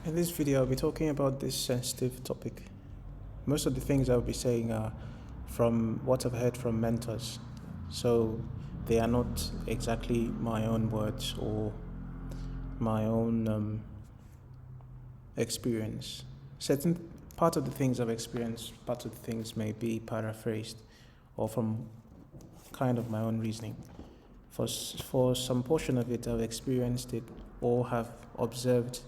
In this video, I'll be talking about this sensitive topic. Most of the things I'll be saying are from what I've heard from mentors. So they are not exactly my own words or my own experience. Certain part of the things I've experienced, part of the things may be paraphrased or from kind of my own reasoning. For some portion of it, I've experienced it or have observed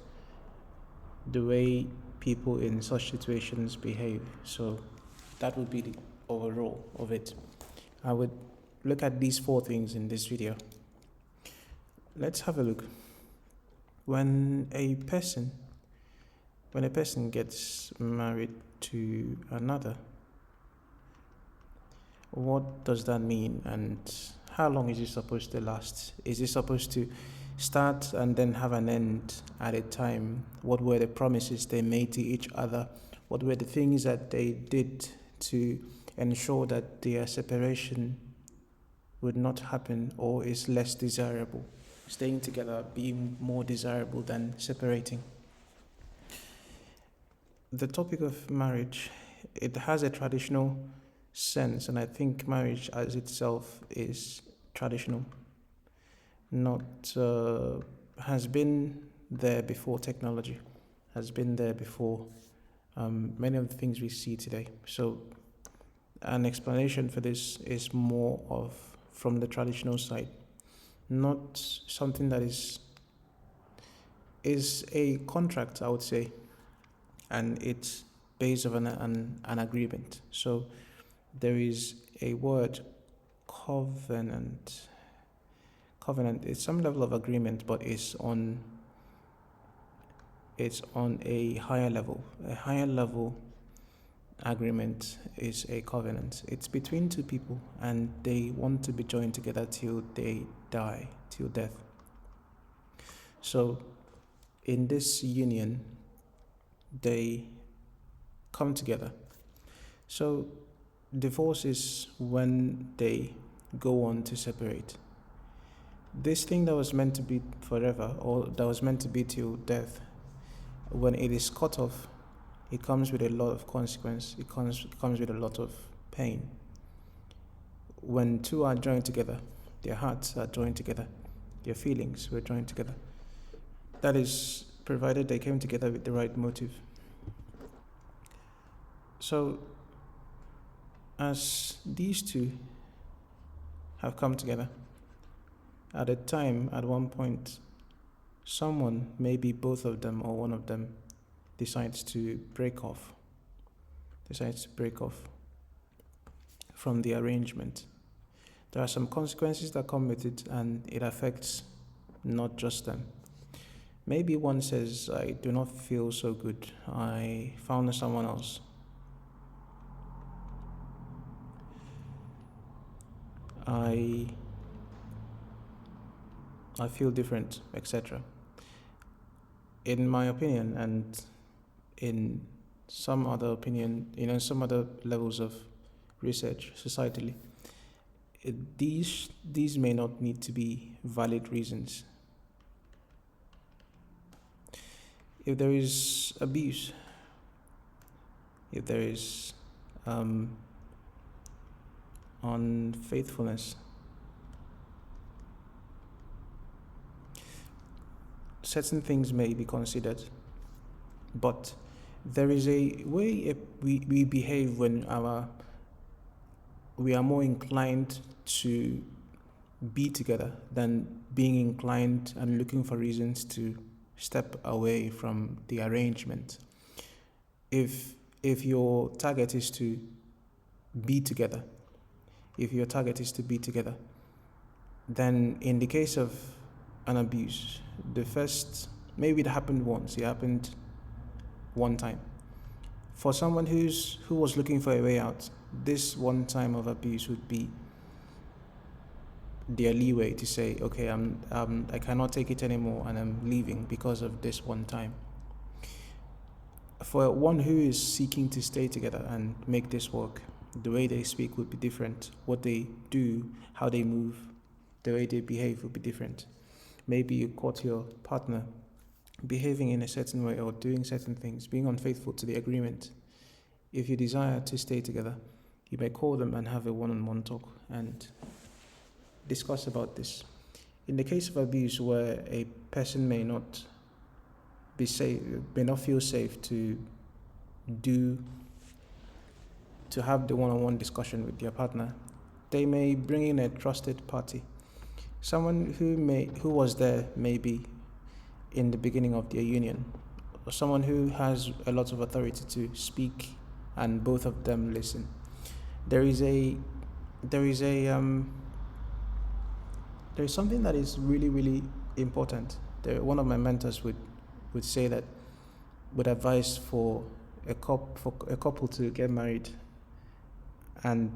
the way people in such situations behave. So that would be the overall of it. I would look at these 4 things in this video. Let's have a look. When a person gets married to another, what does that mean, and how long is it supposed to last? Is it supposed to start and then have an end at a time? What were the promises they made to each other? What were the things that they did to ensure that their separation would not happen or is less desirable? Staying together being more desirable than separating. The topic of marriage, it has a traditional sense, and I think marriage as itself is traditional. Not has been there before technology, has been there before many of the things we see today. So an explanation for this is more of from the traditional side, not something that is a contract, I would say, and it's based on an agreement. So there is a word, covenant. Covenant is some level of agreement, but it's on a higher level. A higher level agreement is a covenant. It's between 2 people and they want to be joined together till they die, till death. So in this union, they come together. So divorce is when they go on to separate. This thing that was meant to be forever, or that was meant to be till death, when it is cut off, it comes with a lot of consequence. It comes with a lot of pain. When 2 are joined together, their hearts are joined together, their feelings were joined together. That is provided they came together with the right motive. So, as these 2 have come together, at a time, at one point, someone, maybe both of them or one of them, decides to break off from the arrangement. There are some consequences that come with it, and it affects not just them. Maybe one says, I do not feel so good. I found someone else. I feel different, etc. In my opinion, and in some other opinion, some other levels of research societally, these may not need to be valid reasons. If there is abuse, if there is unfaithfulness, certain things may be considered, but there is a way we behave when we are more inclined to be together than being inclined and looking for reasons to step away from the arrangement. If your target is to be together, then in the case of an abuse, maybe it happened once, it happened one time. For someone who was looking for a way out, this one time of abuse would be their leeway to say, okay, I cannot take it anymore and I'm leaving because of this one time. For one who is seeking to stay together and make this work, the way they speak would be different. What they do, how they move, the way they behave would be different. Maybe you caught your partner behaving in a certain way or doing certain things, being unfaithful to the agreement, if you desire to stay together, you may call them and have a one-on-one talk and discuss about this. In the case of abuse, where a person may not be safe, may not feel safe to have the one-on-one discussion with their partner, they may bring in a trusted party, someone who was there maybe in the beginning of their union, or someone who has a lot of authority to speak, and both of them listen. There is something that is really, really important. One of my mentors would say that, would advise for a couple to get married and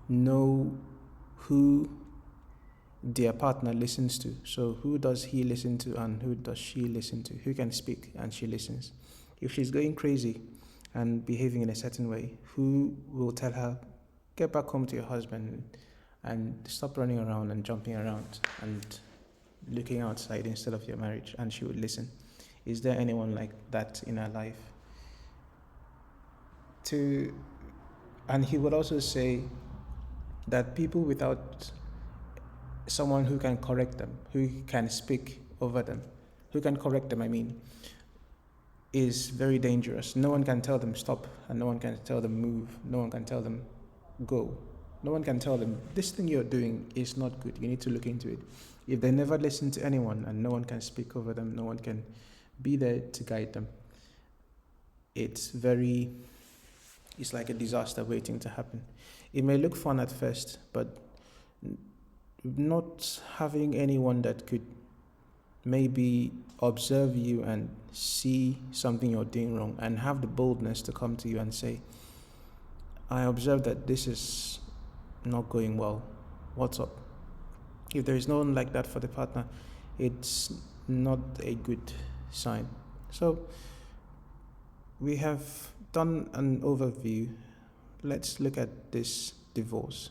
know who their partner listens to. So who does he listen to and who does she listen to? Who can speak and she listens? If she's going crazy and behaving in a certain way, who will tell her, get back home to your husband and stop running around and jumping around and looking outside instead of your marriage? And she would listen. Is there anyone like that in her life? And he would also say that people without someone who can correct them, who can speak over them, who can correct them, is very dangerous. No one can tell them stop, and no one can tell them move. No one can tell them go. No one can tell them, this thing you're doing is not good, you need to look into it. If they never listen to anyone and no one can speak over them, no one can be there to guide them, it's like a disaster waiting to happen. It may look fun at first, but not having anyone that could maybe observe you and see something you're doing wrong and have the boldness to come to you and say, I observe that this is not going well. What's up? If there is no one like that for the partner, it's not a good sign. So we have done an overview. Let's look at this divorce.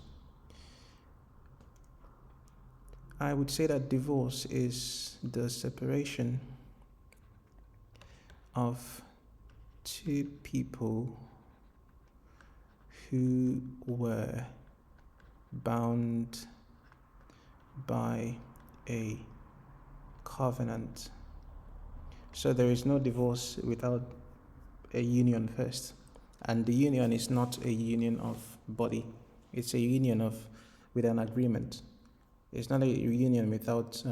I would say that divorce is the separation of two people who were bound by a covenant. So there is no divorce without a union first. And the union is not a union of body. It's a union with an agreement. It's not a union without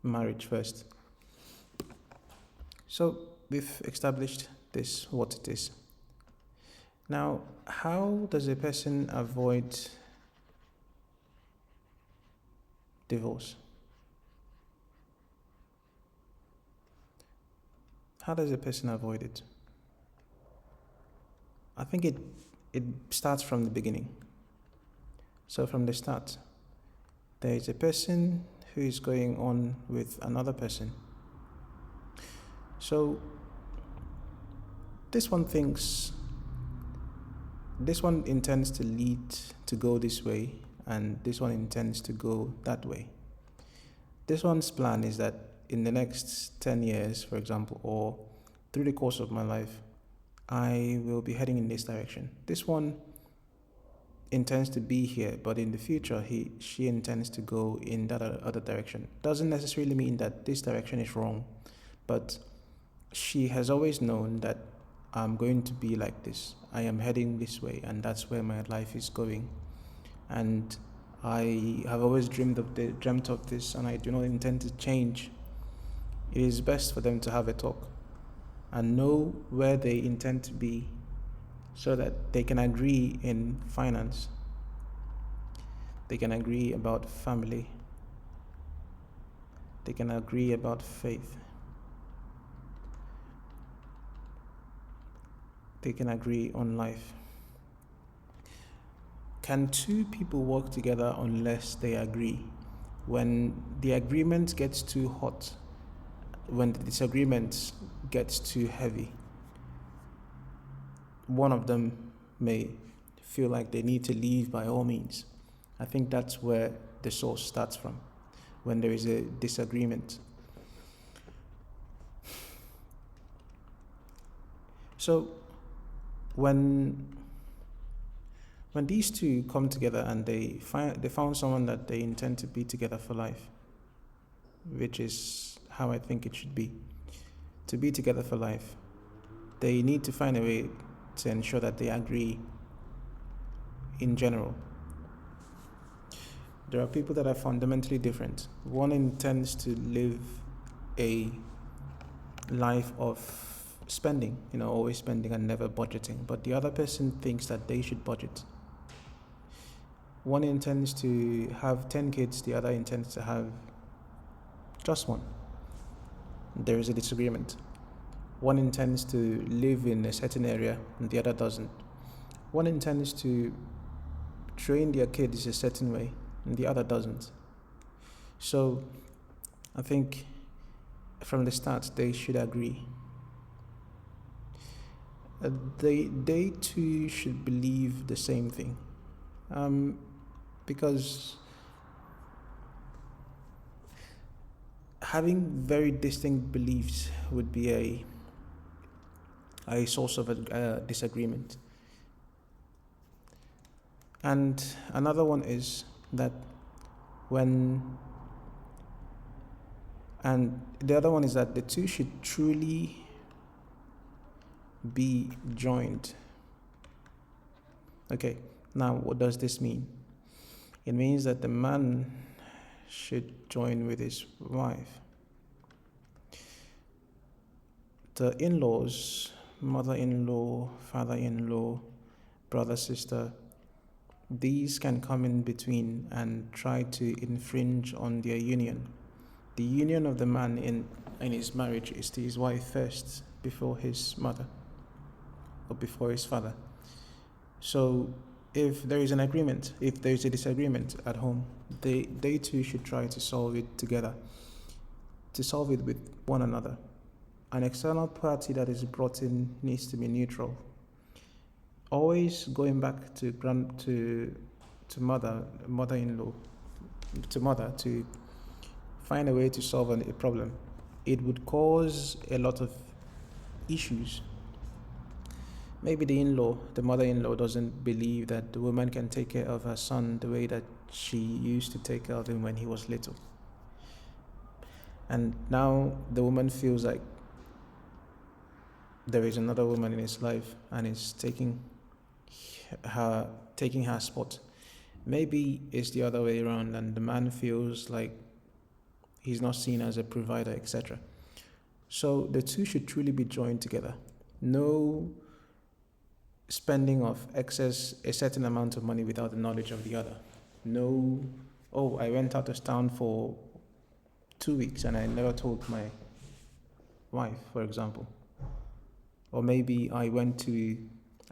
marriage first. So we've established this, what it is. Now, how does a person avoid divorce? How does a person avoid it? I think it starts from the beginning. So from the start, there is a person who is going on with another person. So this one intends to lead to go this way, and this one intends to go that way. This one's plan is that in the next 10 years, for example, or through the course of my life, I will be heading in this direction. This one intends to be here, but in the future, she intends to go in that other direction. Doesn't necessarily mean that this direction is wrong, but she has always known that I'm going to be like this. I am heading this way, and that's where my life is going. And I have always dreamt of this, and I do not intend to change. It is best for them to have a talk and know where they intend to be, so that they can agree in finance, they can agree about family, they can agree about faith, they can agree on life. Can two people work together unless they agree? When the agreement gets too hot, when the disagreement gets too heavy, one of them may feel like they need to leave by all means. I think that's where the source starts from, when there is a disagreement. So when these two come together and they found someone that they intend to be together for life, which is how I think it should be. To be together for life, they need to find a way to ensure that they agree in general. There are people that are fundamentally different. One intends to live a life of spending, always spending and never budgeting, but the other person thinks that they should budget. One intends to have 10 kids, the other intends to have just one. There is a disagreement. One intends to live in a certain area and the other doesn't. One intends to train their kids a certain way and the other doesn't. So I think from the start they should agree. They too should believe the same thing. Because having very distinct beliefs would be a source of a disagreement. And another one is that the other one is that the two should truly be joined. Okay, now what does this mean? It means that the man should join with his wife. The in-laws, mother-in-law, father-in-law, brother, sister, these can come in between and try to infringe on their union. The union of the man in his marriage is to his wife first, before his mother or before his father. So if there is an agreement, if there is a disagreement at home, they too should try to solve it together, to solve it with one another. An external party that is brought in needs to be neutral. Always going back to mother-in-law, to mother, to find a way to solve a problem. It would cause a lot of issues. Maybe the mother-in-law doesn't believe that the woman can take care of her son the way that she used to take care of him when he was little. And now the woman feels like there is another woman in his life and is taking her spot. Maybe it's the other way around and the man feels like he's not seen as a provider, etc. So the two should truly be joined together. No spending of excess a certain amount of money without the knowledge of the other. No, I went out of town for 2 weeks and I never told my wife, for example. Or maybe I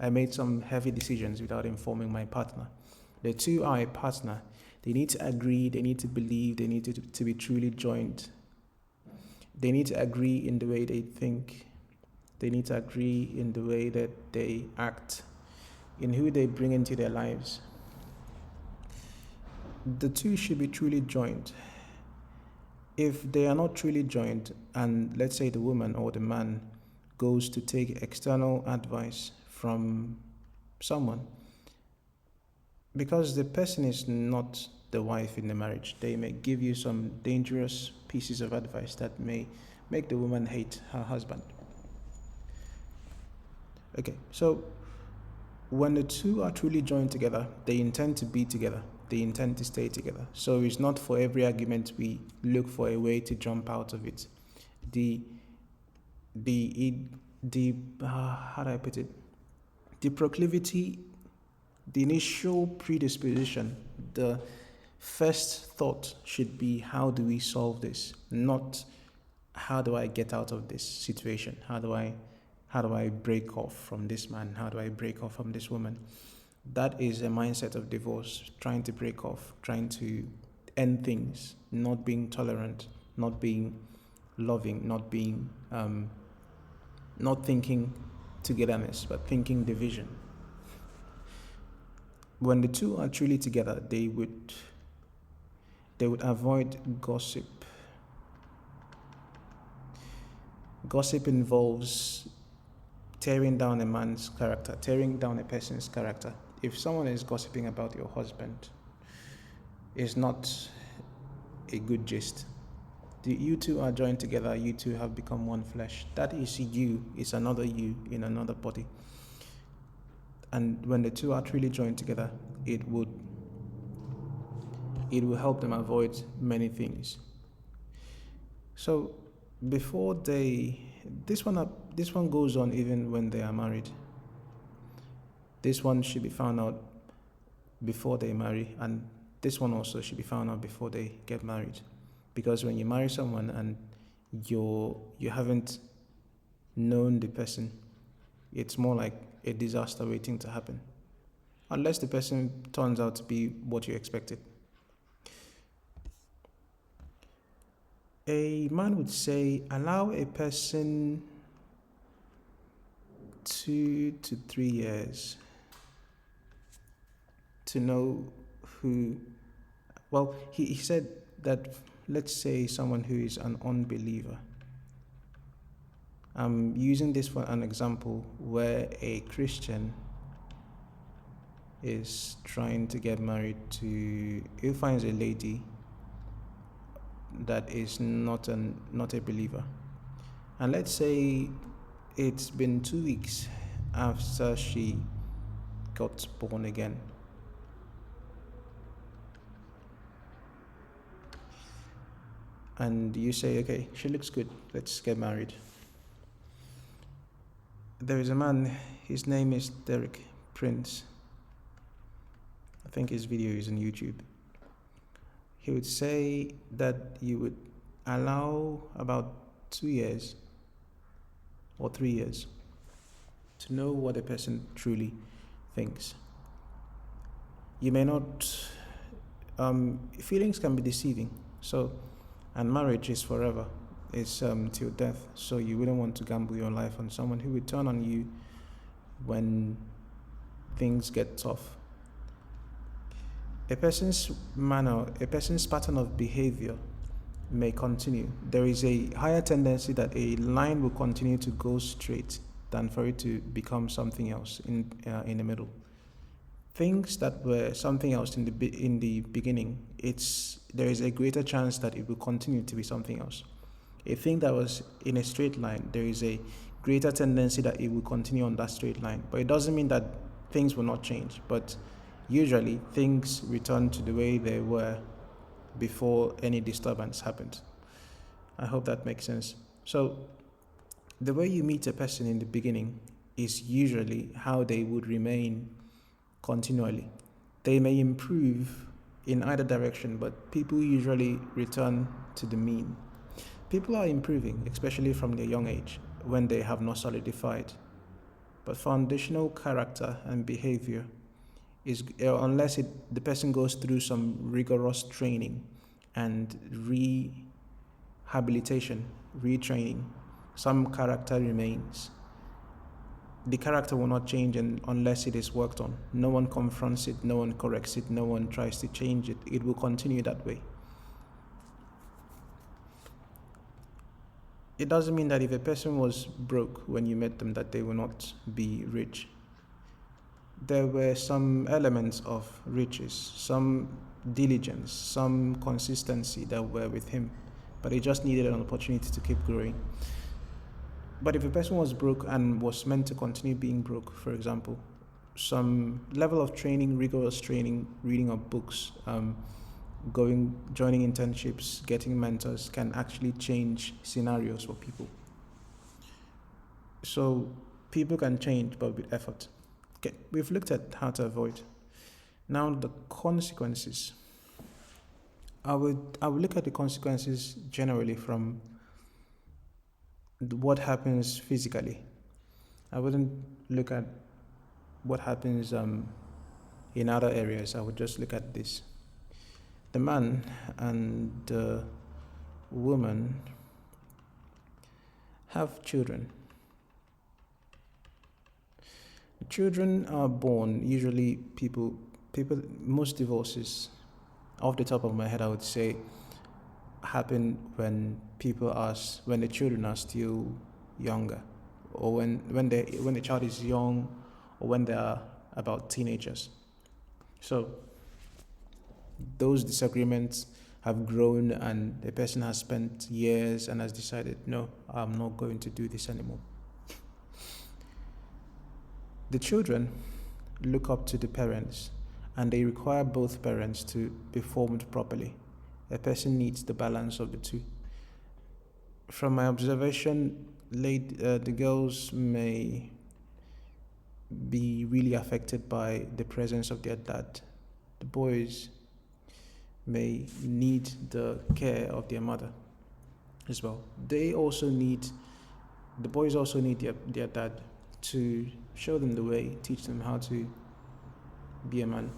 made some heavy decisions without informing my partner. The two are a partner. They need to agree, they need to believe, they need to be truly joined. They need to agree in the way they think. They need to agree in the way that they act, in who they bring into their lives. The two should be truly joined. If they are not truly joined, and let's say the woman or the man goes to take external advice from someone, because the person is not the wife in the marriage, they may give you some dangerous pieces of advice that may make the woman hate her husband. Okay, so when the two are truly joined together, they intend to be together, they intend to stay together. So it's not for every argument we look for a way to jump out of it. How do I put it? The proclivity, the initial predisposition, the first thought should be, how do we solve this? Not how do I get out of this situation? How do I break off from this man? How do I break off from this woman? That is a mindset of divorce, trying to break off, trying to end things, not being tolerant, not being loving, not thinking togetherness, but thinking division. When the two are truly together, they would avoid gossip. Gossip involves tearing down a man's character, tearing down a person's character. If someone is gossiping about your husband, it's not a good gist. You two are joined together, you two have become one flesh. That is you, it's another you in another body. And when the two are truly joined together, it will help them avoid many things. So before this one goes on even when they are married. This one should be found out before they marry, and this one also should be found out before they get married. Because when you marry someone and you haven't known the person, it's more like a disaster waiting to happen. Unless the person turns out to be what you expected. A man would say, allow a person 2 to 3 years to know who. Well, he said that, let's say someone who is an unbeliever. I'm using this for an example where a Christian is trying to get married to, he finds a lady that is not a believer. And let's say it's been 2 weeks after she got born again. And you say, okay, she looks good, let's get married. There is a man, his name is Derek Prince. I think his video is on YouTube. He would say that you would allow about 2 years or 3 years to know what a person truly thinks. You may not, feelings can be deceiving. So, and marriage is forever. It's till death. So you wouldn't want to gamble your life on someone who would turn on you when things get tough. A person's pattern of behavior may continue. There is a higher tendency that a line will continue to go straight than for it to become something else in the middle. Things that were something else in the beginning, there is a greater chance that it will continue to be something else. A thing that was in a straight line, there is a greater tendency that it will continue on that straight line. But it doesn't mean that things will not change. But usually things return to the way they were before any disturbance happened. I hope that makes sense. So the way you meet a person in the beginning is usually how they would remain continually. They may improve in either direction, but people usually return to the mean. People are improving, especially from their young age, when they have not solidified. But foundational character and behavior is, unless the person goes through some rigorous training and rehabilitation, retraining, some character remains. The character will not change unless it is worked on. No one confronts it, no one corrects it, no one tries to change it. It will continue that way. It doesn't mean that if a person was broke when you met them that they will not be rich. There were some elements of riches, some diligence, some consistency that were with him, but he just needed an opportunity to keep growing. But if a person was broke and was meant to continue being broke, for example, some level of training, rigorous training, reading of books, joining internships, getting mentors can actually change scenarios for people. So people can change, but with effort. Okay, we've looked at how to avoid. Now the consequences. I would look at the consequences generally from what happens physically. I wouldn't look at what happens in other areas. I would just look at this. The man and the woman have children. Children are born, usually people, most divorces, off the top of my head, I would say, happen when the children are still younger, or when the child is young, or when they are about teenagers. So those disagreements have grown, and the person has spent years and has decided, no, I'm not going to do this anymore. The children look up to the parents, and they require both parents to be formed properly. A person needs the balance of the two. From my observation, the girls may be really affected by the presence of their dad. The boys may need the care of their mother as well. The boys also need their dad to show them the way, teach them how to be a man,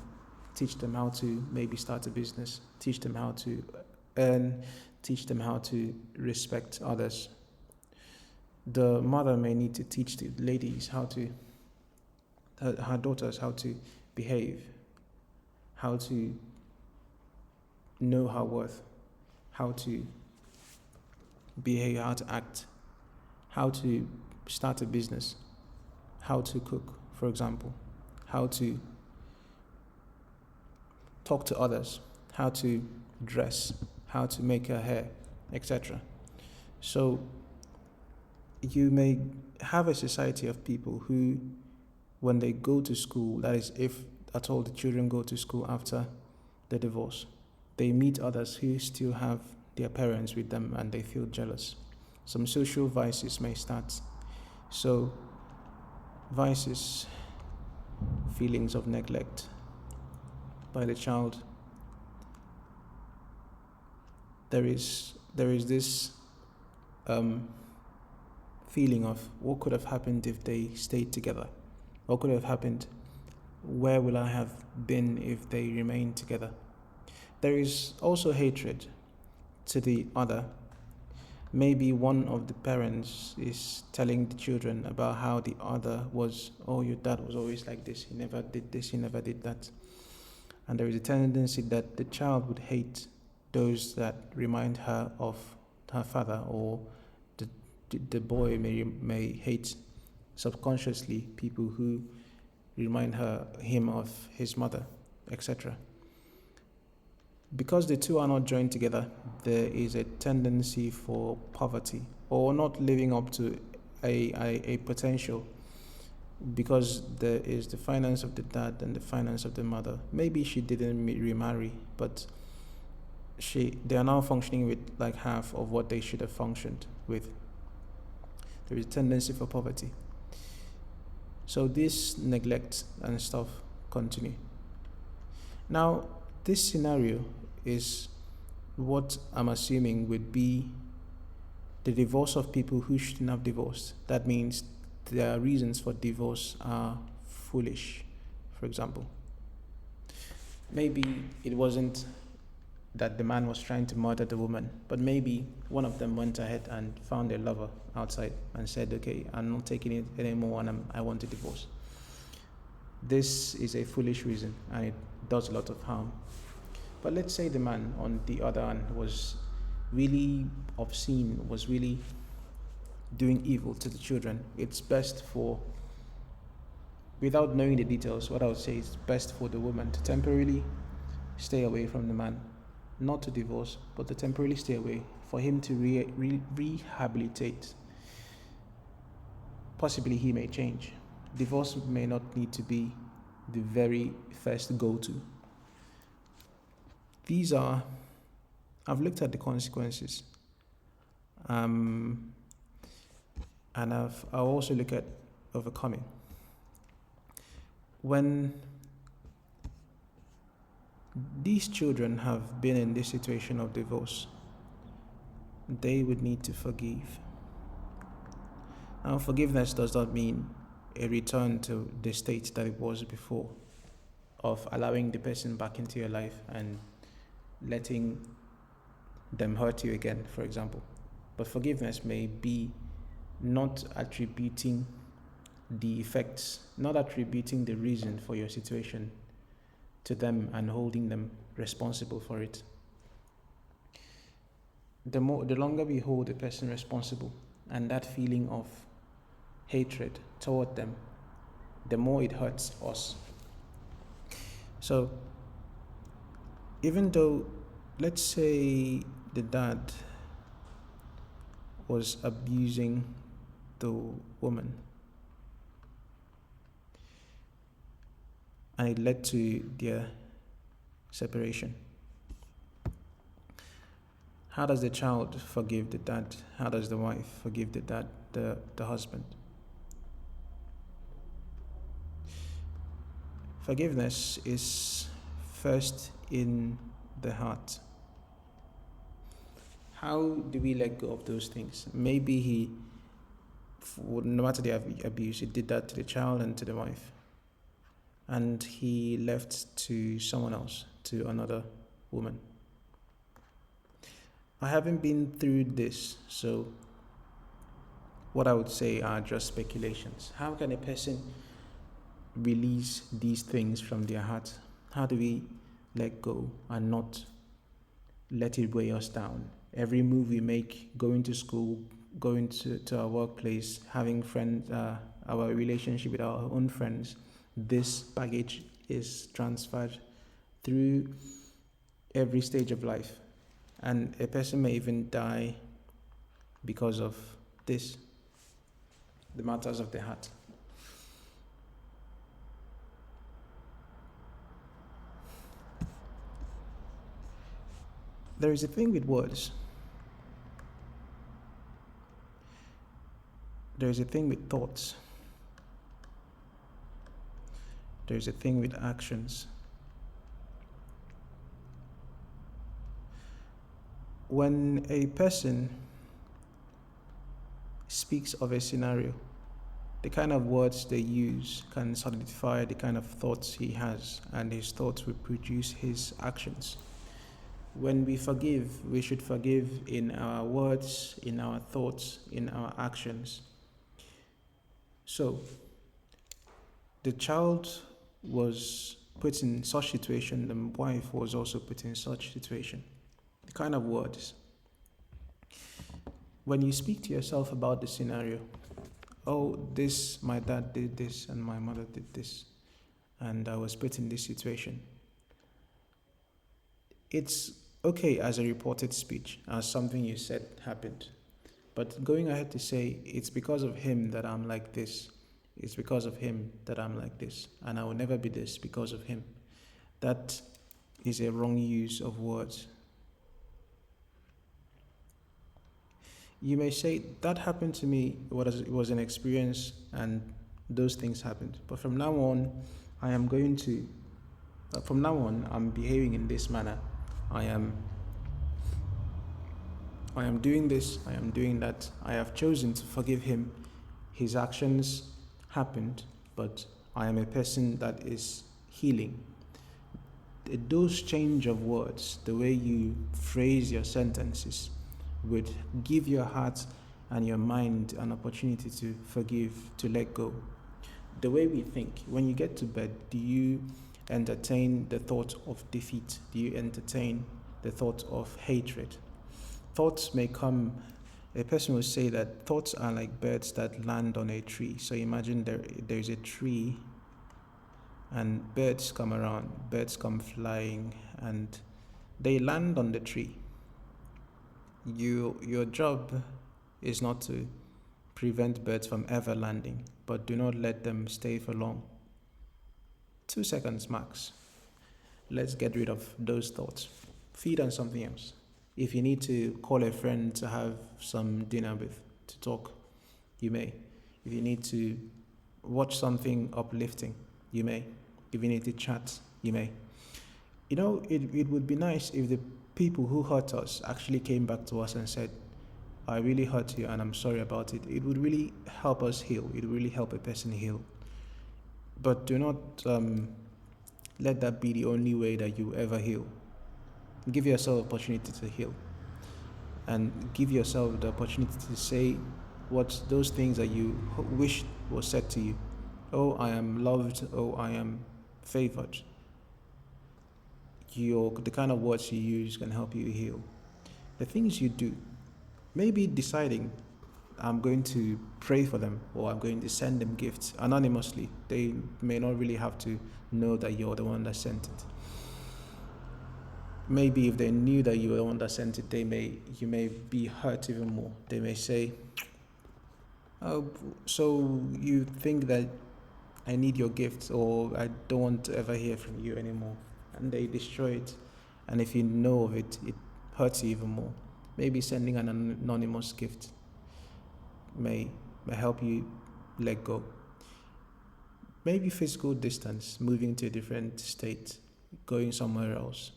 teach them how to maybe start a business, teach them how to earn, teach them how to respect others. The mother may need to teach the ladies her daughters how to behave, how to know her worth, how to behave, how to act, how to start a business, how to cook, for example, how to talk to others, how to dress, how to make her hair, etc. So you may have a society of people who, when they go to school, that is, if at all the children go to school after the divorce, they meet others who still have their parents with them and they feel jealous. Some social vices may start. So vices, feelings of neglect by the child. There is this feeling of what could have happened if they stayed together. What could have happened? Where will I have been if they remained together? There is also hatred to the other. Maybe one of the parents is telling the children about how the other was, oh, your dad was always like this, he never did this, he never did that. And there is a tendency that the child would hate those that remind her of her father, or the boy may hate subconsciously people who remind him of his mother, etc. Because the two are not joined together, there is a tendency for poverty or not living up to a potential, because there is the finance of the dad and the finance of the mother. Maybe she didn't remarry, but they are now functioning with like half of what they should have functioned with. There is a tendency for poverty. So this neglect and stuff continue. Now, this scenario is what I'm assuming would be the divorce of people who shouldn't have divorced. That means their reasons for divorce are foolish, for example. Maybe it wasn't that the man was trying to murder the woman, but maybe one of them went ahead and found a lover outside and said, okay, I'm not taking it anymore and I want a divorce. This is a foolish reason and it does a lot of harm. But let's say the man, on the other hand, was really obscene, was really doing evil to the children. It's best for, without knowing the details, what I would say is best for the woman to temporarily stay away from the man. Not to divorce, but to temporarily stay away, for him to rehabilitate. Possibly he may change. Divorce may not need to be the very first go-to. I've looked at the consequences, and I'll also look at overcoming. When these children have been in this situation of divorce, they would need to forgive. Now, forgiveness does not mean a return to the state that it was before, of allowing the person back into your life and letting them hurt you again, for example. But forgiveness may be not attributing the effects, not attributing the reason for your situation to them and holding them responsible for it. The longer we hold a person responsible, and that feeling of hatred toward them, the more it hurts us. So, even though, let's say, the dad was abusing the woman and it led to their separation, how does the child forgive the dad? How does the wife forgive the dad, the husband? Forgiveness is first in the heart. How do we let go of those things? Maybe no matter the abuse, he did that to the child and to the wife. And he left to someone else, to another woman. I haven't been through this, so what I would say are just speculations. How can a person release these things from their heart? How do we let go and not let it weigh us down? Every move we make, going to school, going to our workplace, having friends, our relationship with our own friends, this baggage is transferred through every stage of life. And a person may even die because of this, the matters of the heart. There is a thing with words. There is a thing with thoughts. There is a thing with actions. When a person speaks of a scenario, the kind of words they use can solidify the kind of thoughts he has, and his thoughts will produce his actions. When we forgive, we should forgive in our words, in our thoughts, in our actions. So, the child was put in such situation, the wife was also put in such situation. The kind of words. When you speak to yourself about the scenario, oh, this, my dad did this and my mother did this, and I was put in this situation. It's okay as a reported speech, as something you said happened. But going ahead to say, it's because of him that I'm like this, it's because of him that I'm like this, and I will never be this because of him. That is a wrong use of words. You may say, that happened to me, it was an experience, and those things happened. But from now on, I'm behaving in this manner. I am doing this, I am doing that. I have chosen to forgive him. His actions happened, but I am a person that is healing. Those change of words, the way you phrase your sentences, would give your heart and your mind an opportunity to forgive, to let go. The way we think, when you get to bed, do you entertain the thought of defeat? Do you entertain the thought of hatred? Thoughts may come, a person will say that thoughts are like birds that land on a tree. So imagine there's a tree and birds come around, birds come flying, and they land on the tree. Your job is not to prevent birds from ever landing, but do not let them stay for long. 2 seconds max. Let's get rid of those thoughts. Feed on something else. If you need to call a friend to have some dinner with, to talk, you may. If you need to watch something uplifting, you may. If you need to chat, you may. It would be nice if the people who hurt us actually came back to us and said, I really hurt you and I'm sorry about it. It would really help us heal. It would really help a person heal. But do not let that be the only way that you ever heal. Give yourself the opportunity to heal. And give yourself the opportunity to say what those things that you wish was said to you. Oh, I am loved. Oh, I am favored. The kind of words you use can help you heal. The things you do, maybe deciding I'm going to pray for them or I'm going to send them gifts anonymously. They may not really have to know that you're the one that sent it. Maybe if they knew that you were the one that sent it, you may be hurt even more. They may say, "Oh, so you think that I need your gift, or I don't want to ever hear from you anymore," and they destroy it. And if you know of it, it hurts you even more. Maybe sending an anonymous gift may help you let go. Maybe physical distance, moving to a different state, going somewhere else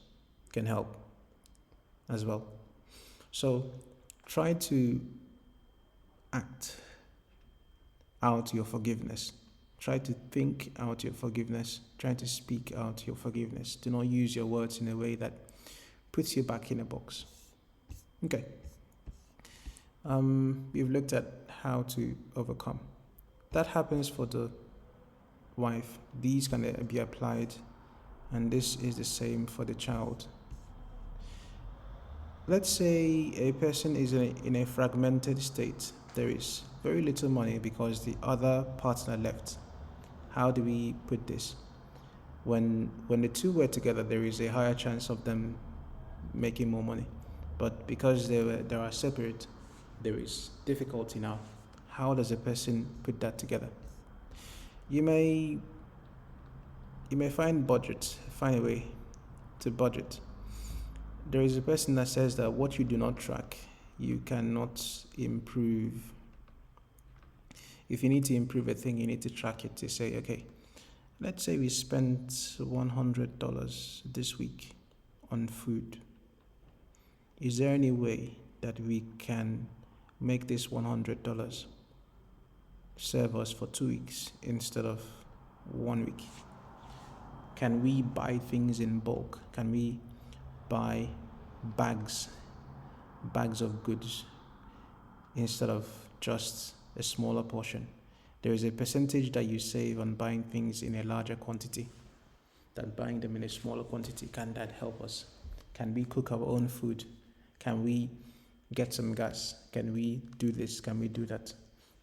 can help as well. So try to act out your forgiveness. Try to think out your forgiveness. Try to speak out your forgiveness. Do not use your words in a way that puts you back in a box. Okay. We've looked at how to overcome. That happens for the wife. These can be applied, and this is the same for the child. Let's say a person is in a fragmented state. There is very little money because the other partner left. How do we put this? When the two were together, there is a higher chance of them making more money. But because they are separate, there is difficulty now. How does a person put that together? You may find a way to budget. There is a person that says that what you do not track, you cannot improve. If you need to improve a thing, you need to track it to say, okay, let's say we spent $100 this week on food. Is there any way that we can make this $100 serve us for 2 weeks instead of 1 week? Can we buy things in bulk? Can we buy bags of goods instead of just a smaller portion? There is a percentage that you save on buying things in a larger quantity than buying them in a smaller quantity. Can that help us? Can we cook our own food? Can we get some gas? Can we do this? Can we do that?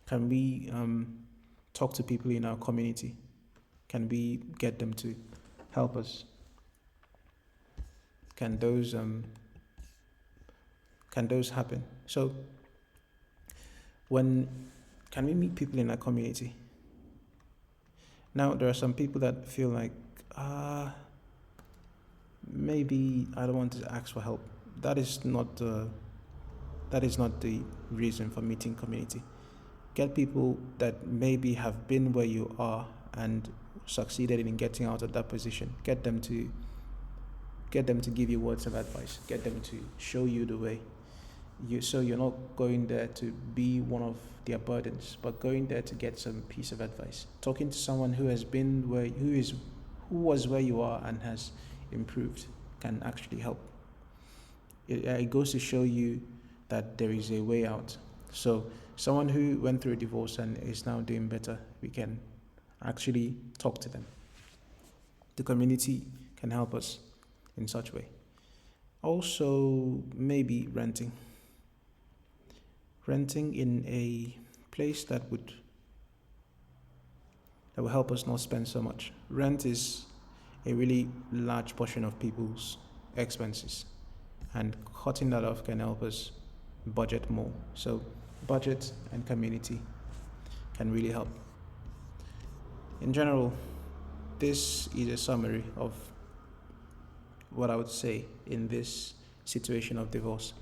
Can we talk to people in our community? Can we get them to help us? Can those happen? So can we meet people in our community? Now there are some people that feel like maybe I don't want to ask for help. That is not the reason for meeting community. Get people that maybe have been where you are and succeeded in getting out of that position. Get them to give you words of advice. Get them to show you the way. So you're not going there to be one of their burdens, but going there to get some piece of advice. Talking to someone who has been who was where you are and has improved can actually help. It goes to show you that there is a way out. So someone who went through a divorce and is now doing better, we can actually talk to them. The community can help us in such way. Also, maybe renting in a place that will help us not spend so much. Rent is a really large portion of people's expenses, and cutting that off can help us budget more. So budget and community can really help. In general, this is a summary of what I would say in this situation of divorce.